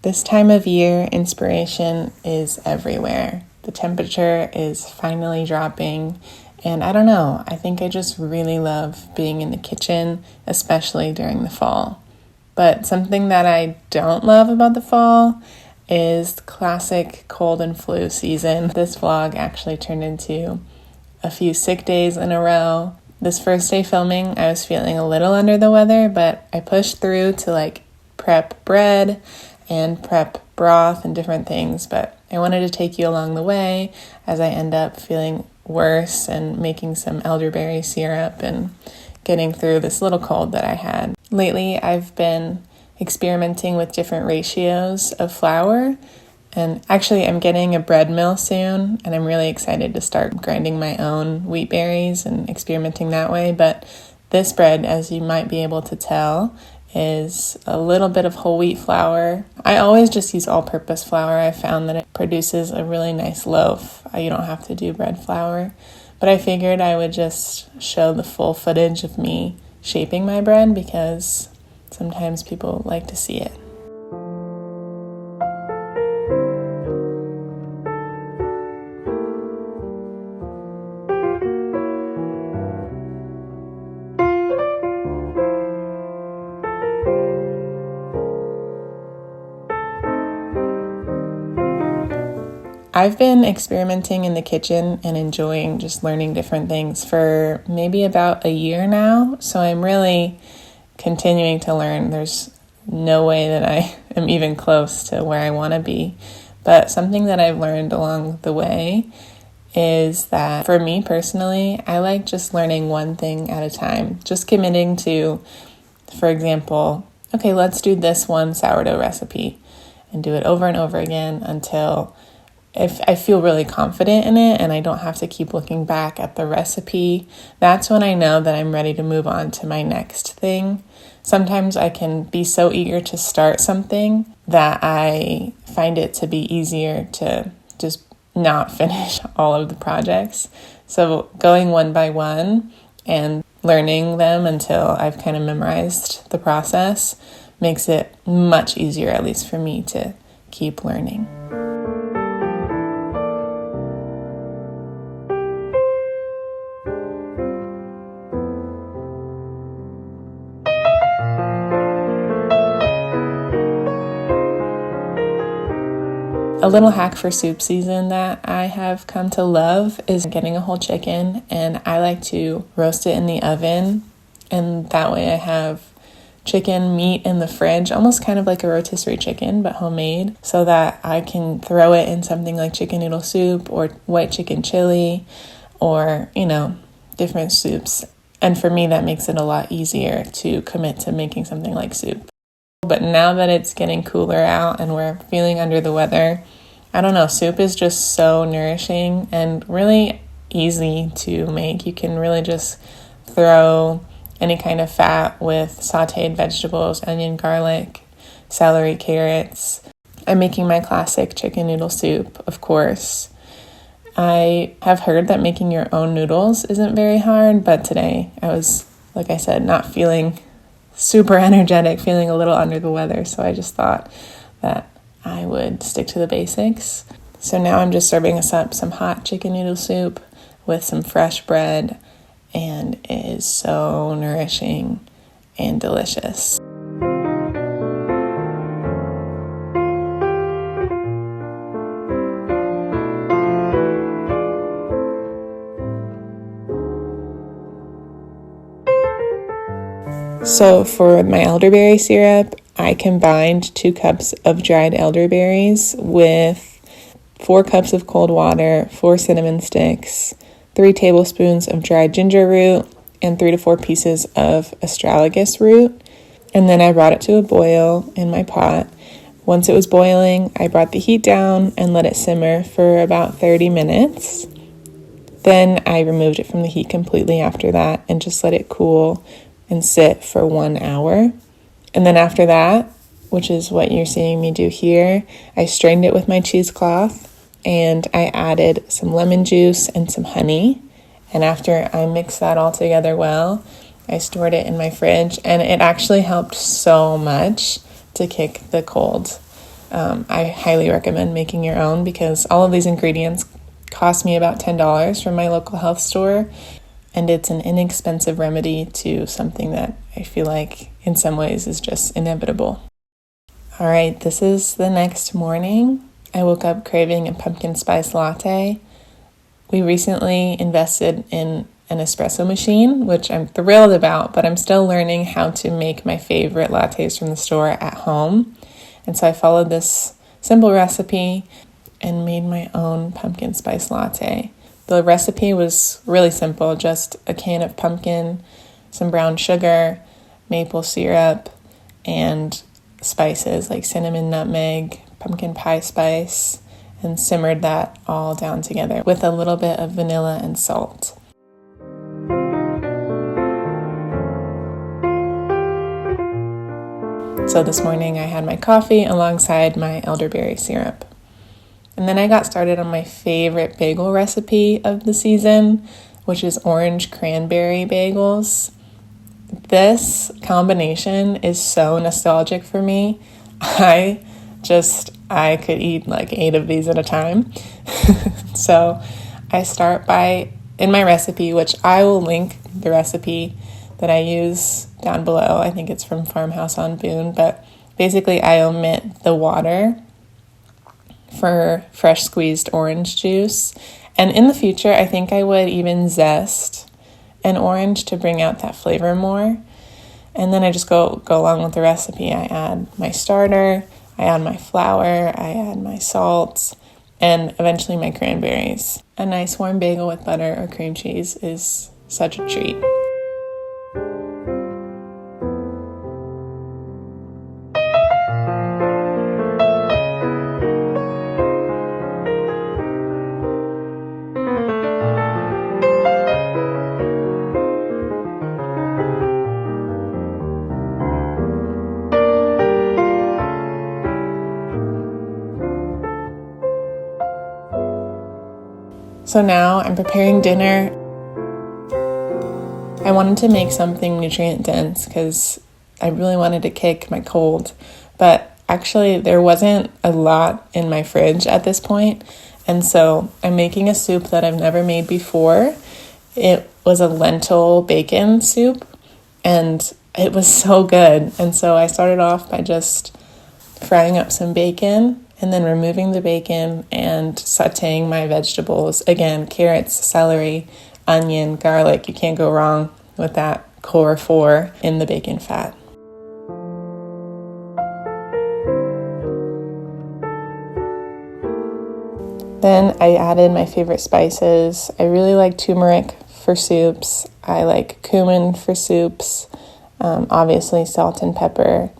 This time of year, inspiration is everywhere. The temperature is finally dropping, and I don't know, I think I just really love being in the kitchen, especially during the fall. But something that I don't love about the fall is the classic cold and flu season. This vlog actually turned into a few sick days in a row. This first day filming, I was feeling a little under the weather, but I pushed through to prep bread and prep broth and different things, but I wanted to take you along the way as I end up feeling worse and making some elderberry syrup and getting through this little cold that I had. Lately, I've been experimenting with different ratios of flour, and actually I'm getting a bread mill soon, and I'm really excited to start grinding my own wheat berries and experimenting that way. But this bread, as you might be able to tell, is a little bit of whole wheat flour. I always just use all-purpose flour. I found that it produces a really nice loaf. You don't have to do bread flour. But I figured I would just show the full footage of me shaping my bread because sometimes people like to see it. I've been experimenting in the kitchen and enjoying just learning different things for maybe about a year now, so I'm really continuing to learn. There's no way that I am even close to where I want to be, but something that I've learned along the way is that for me personally, I like just learning one thing at a time, just committing to, for example, okay, let's do this one sourdough recipe and do it over and over again until if I feel really confident in it and I don't have to keep looking back at the recipe. That's when I know that I'm ready to move on to my next thing. Sometimes I can be so eager to start something that I find it to be easier to just not finish all of the projects. So going one by one and learning them until I've kind of memorized the process makes it much easier, at least for me, to keep learning. A little hack for soup season that I have come to love is getting a whole chicken, and I like to roast it in the oven, and that way I have chicken meat in the fridge, almost kind of like a rotisserie chicken, but homemade, so that I can throw it in something like chicken noodle soup or white chicken chili or, different soups. And for me, that makes it a lot easier to commit to making something like soup. But now that it's getting cooler out and we're feeling under the weather, I don't know, soup is just so nourishing and really easy to make. You can really just throw any kind of fat with sauteed vegetables, onion, garlic, celery, carrots. I'm making my classic chicken noodle soup, of course. I have heard that making your own noodles isn't very hard, but today I was, like I said, not feeling super energetic, feeling a little under the weather, so I just thought that I would stick to the basics. So now I'm just serving us up some hot chicken noodle soup with some fresh bread, and it is so nourishing and delicious. So for my elderberry syrup, I combined 2 cups of dried elderberries with 4 cups of cold water, 4 cinnamon sticks, 3 tablespoons of dried ginger root, and 3 to 4 pieces of astragalus root. And then I brought it to a boil in my pot. Once it was boiling, I brought the heat down and let it simmer for about 30 minutes. Then I removed it from the heat completely after that and just let it cool and sit for 1 hour. And then after that, which is what you're seeing me do here, I strained it with my cheesecloth and I added some lemon juice and some honey. And after I mixed that all together well, I stored it in my fridge, and it actually helped so much to kick the cold. I highly recommend making your own because all of these ingredients cost me about $10 from my local health store, and it's an inexpensive remedy to something that I feel like in some ways is just inevitable. All right, this is the next morning. I woke up craving a pumpkin spice latte. We recently invested in an espresso machine, which I'm thrilled about, but I'm still learning how to make my favorite lattes from the store at home. And so I followed this simple recipe and made my own pumpkin spice latte. The recipe was really simple, just a can of pumpkin, some brown sugar, maple syrup, and spices like cinnamon, nutmeg, pumpkin pie spice, and simmered that all down together with a little bit of vanilla and salt. So this morning I had my coffee alongside my elderberry syrup. And then I got started on my favorite bagel recipe of the season, which is orange cranberry bagels. This combination is so nostalgic for me. I could eat like 8 of these at a time. So I start by, in my recipe, which I will link the recipe that I use down below. I think it's from Farmhouse on Boone, but basically I omit the water for fresh squeezed orange juice. And in the future, I think I would even zest an orange to bring out that flavor more. And then I just go along with the recipe. I add my starter, I add my flour, I add my salt, and eventually my cranberries. A nice warm bagel with butter or cream cheese is such a treat. So now I'm preparing dinner. I wanted to make something nutrient dense because I really wanted to kick my cold, but actually there wasn't a lot in my fridge at this point, and so I'm making a soup that I've never made before. It was a lentil bacon soup, and it was so good. And so I started off by just frying up some bacon and then removing the bacon and sauteing my vegetables. Again, carrots, celery, onion, garlic. You can't go wrong with that core 4 in the bacon fat. Then I added my favorite spices. I really like turmeric for soups. I like cumin for soups. Obviously salt and pepper.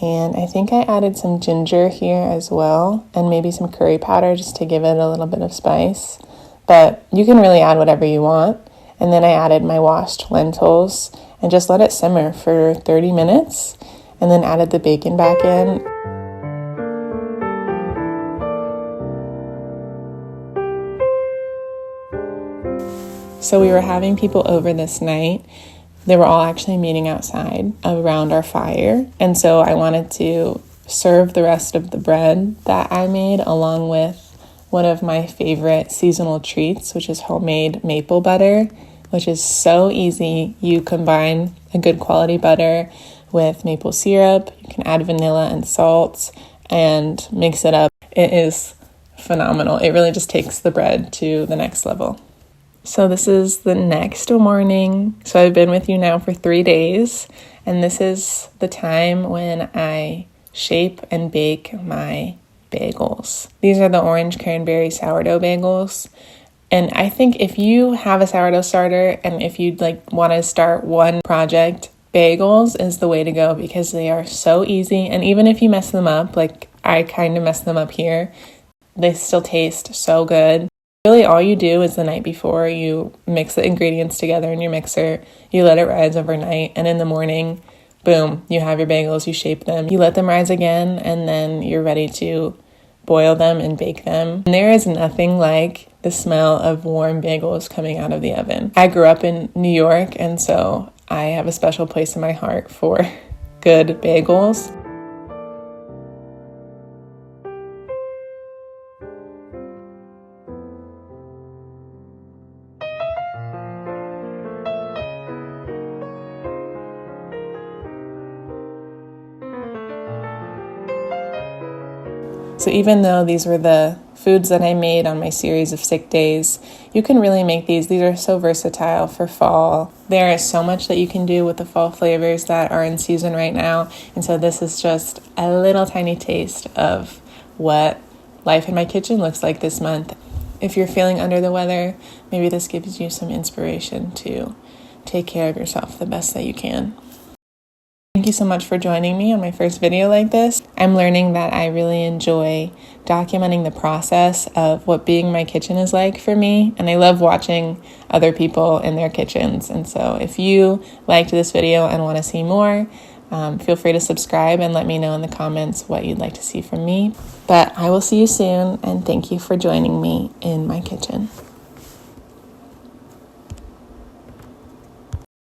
And I think I added some ginger here as well, and maybe some curry powder just to give it a little bit of spice. But you can really add whatever you want. And then I added my washed lentils and just let it simmer for 30 minutes, and then added the bacon back in. So we were having people over this night. They were all actually meeting outside around our fire. And so I wanted to serve the rest of the bread that I made along with one of my favorite seasonal treats, which is homemade maple butter, which is so easy. You combine a good quality butter with maple syrup. You can add vanilla and salt and mix it up. It is phenomenal. It really just takes the bread to the next level. So this is the next morning. So I've been with you now for 3 days, and this is the time when I shape and bake my bagels. These are the orange cranberry sourdough bagels. And I think if you have a sourdough starter and if you'd want to start one project, bagels is the way to go because they are so easy. And even if you mess them up, like I kind of messed them up here, they still taste so good. Really, all you do is the night before, you mix the ingredients together in your mixer, you let it rise overnight, and in the morning, boom, you have your bagels, you shape them, you let them rise again, and then you're ready to boil them and bake them. And there is nothing like the smell of warm bagels coming out of the oven. I grew up in New York, and so I have a special place in my heart for good bagels. So even though these were the foods that I made on my series of sick days, you can really make these. These are so versatile for fall. There is so much that you can do with the fall flavors that are in season right now. And so this is just a little tiny taste of what life in my kitchen looks like this month. If you're feeling under the weather, maybe this gives you some inspiration to take care of yourself the best that you can. Thank you so much for joining me on my first video like this. I'm learning that I really enjoy documenting the process of what being in my kitchen is like for me, and I love watching other people in their kitchens. And so if you liked this video and want to see more, feel free to subscribe and let me know in the comments what you'd like to see from me. But I will see you soon, and thank you for joining me in my kitchen.